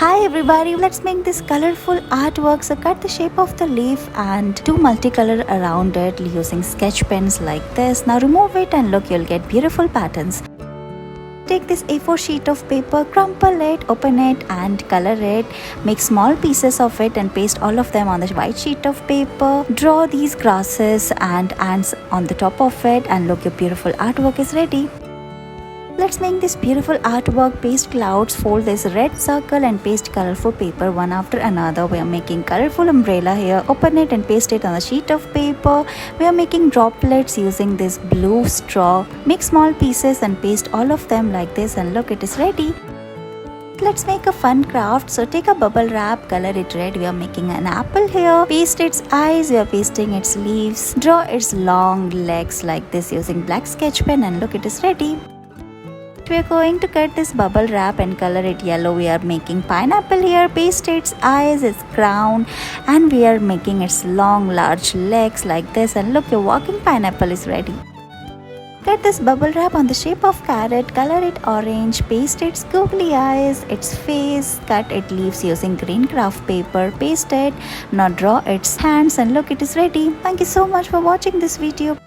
Hi everybody, let's make this colorful artwork. So cut the shape of the leaf and do multicolor around it using sketch pens like this. Now remove it and look, you'll get beautiful patterns. Take this A4 sheet of paper, crumple it, open it and color it. Make small pieces of it and paste all of them on the white sheet of paper. Draw these grasses and ants on the top of it and look, your beautiful artwork is ready. Let's make this beautiful artwork. Paste clouds, fold this red circle and paste colorful paper one after another. We are making colorful umbrella here. Open it and paste it on a sheet of paper. We are making droplets using this blue straw. Make small pieces and paste all of them like this and look, it is ready. Let's make a fun craft. So take a bubble wrap, color it red. We are making an apple here. Paste its eyes, we are pasting its leaves. Draw its long legs like this using black sketch pen and look, it is ready. We are going to cut this bubble wrap and color it yellow. We are making pineapple here. Paste its eyes, its crown, and we are making its long large legs like this and look, your walking pineapple is ready. Cut this bubble wrap on the shape of carrot, color it orange, paste its googly eyes, its face, cut its leaves using green craft paper, paste it. Now draw its hands and look, it is ready. Thank you so much for watching this video.